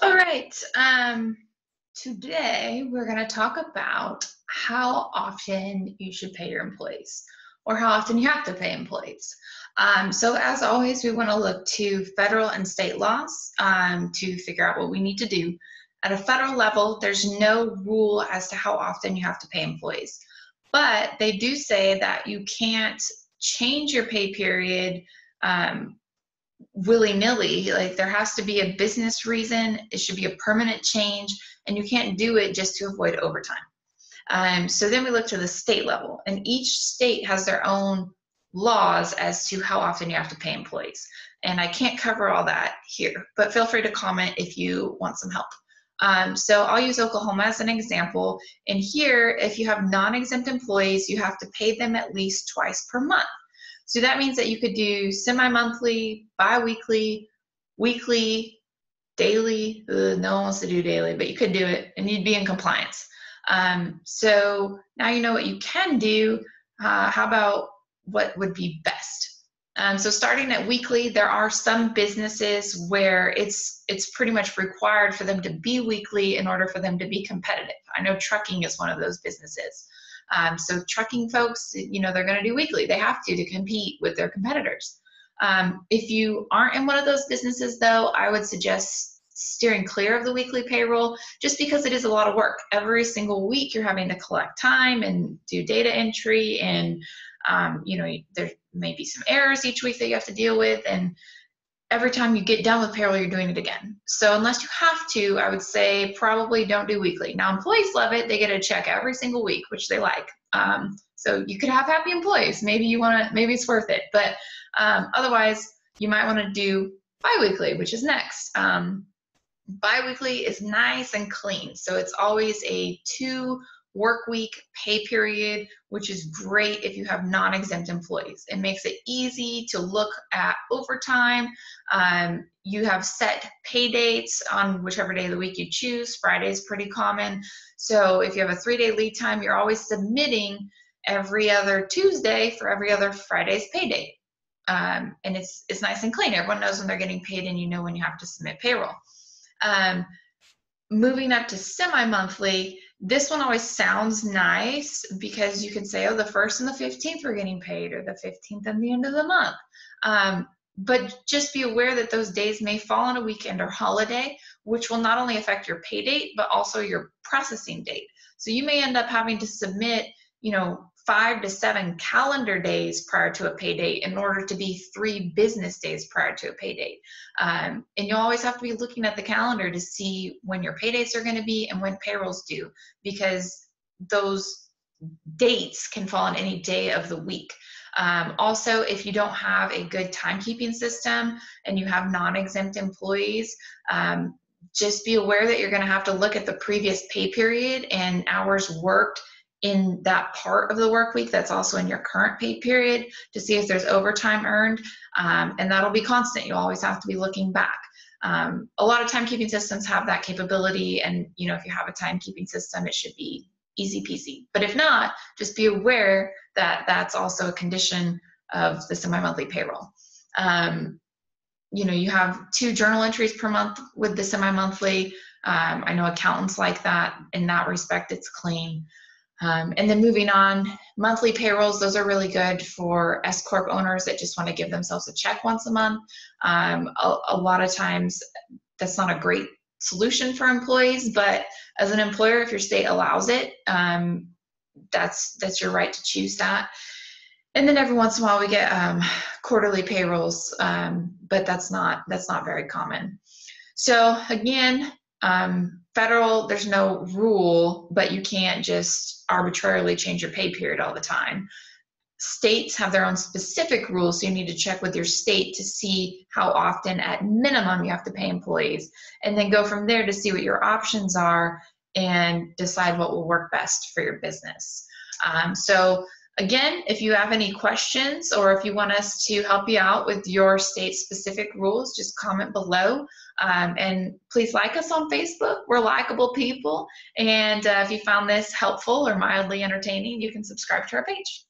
All right. Today we're going to talk about how often you should pay your employees, or how often you have to pay employees. So as always, we want to look to federal and state laws to figure out what we need to do. At a federal level, there's no rule as to how often you have to pay employees, but they do say that you can't change your pay period willy-nilly. Like, there has to be a business reason. It should be a permanent change, and you can't do it just to avoid overtime. So then we look to the state level, and each state has their own laws as to how often you have to pay employees. And I can't cover all that here, but feel free to comment if you want some help. So I'll use Oklahoma as an example. And here, if you have non-exempt employees, you have to pay them at least twice per month. So that means that you could do semi-monthly, bi-weekly, weekly, daily. No one wants to do daily, but you could do it and you'd be in compliance. So now you know what you can do. How about what would be best? So starting at weekly, there are some businesses where it's pretty much required for them to be weekly in order for them to be competitive. I know trucking is one of those businesses. So trucking folks, they're going to do weekly. They have to compete with their competitors. If you aren't in one of those businesses, though, I would suggest steering clear of the weekly payroll, just because it is a lot of work. Every single week, you're having to collect time and do data entry, and there may be some errors each week that you have to deal with, and every time you get done with payroll, you're doing it again. So unless you have to, I would say probably don't do weekly. Now, employees love it. They get a check every single week, which they like. So you could have happy employees. Maybe it's worth it. But otherwise, you might want to do biweekly, which is next. Biweekly is nice and clean. So it's always a 2-work week pay period, which is great if you have non-exempt employees. It makes it easy to look at overtime. You have set pay dates on whichever day of the week you choose. Friday is pretty common. So if you have a 3-day lead time, you're always submitting every other Tuesday for every other Friday's pay date. And it's nice and clean. Everyone knows when they're getting paid, and you know when you have to submit payroll. Moving up to semi-monthly, this one always sounds nice because you can say, oh, the 1st and the 15th we're getting paid, or the 15th and the end of the month. But just be aware that those days may fall on a weekend or holiday, which will not only affect your pay date, but also your processing date. So you may end up having to submit, 5 to 7 calendar days prior to a pay date in order to be 3 business days prior to a pay date. And you'll always have to be looking at the calendar to see when your pay dates are going to be and when payrolls due, because those dates can fall on any day of the week. Also, if you don't have a good timekeeping system and you have non-exempt employees, just be aware that you're going to have to look at the previous pay period and hours worked in that part of the work week that's also in your current pay period to see if there's overtime earned, and that'll be constant. You'll always have to be looking back. A lot of timekeeping systems have that capability, and if you have a timekeeping system, it should be easy peasy. But if not, just be aware that that's also a condition of the semi-monthly payroll. You have 2 journal entries per month with the semi-monthly. I know accountants like that. In that respect, it's clean. And then moving on, monthly payrolls, those are really good for S-Corp owners that just want to give themselves a check once a month. A lot of times that's not a great solution for employees, but as an employer, if your state allows it, that's your right to choose that. And then every once in a while we get quarterly payrolls, but that's not very common. So again, federal, there's no rule, but you can't just arbitrarily change your pay period all the time. States have their own specific rules, so you need to check with your state to see how often at minimum you have to pay employees, and then go from there to see what your options are and decide what will work best for your business. So again, if you have any questions, or if you want us to help you out with your state-specific rules, just comment below. And please like us on Facebook. We're likable people. And if you found this helpful or mildly entertaining, you can subscribe to our page.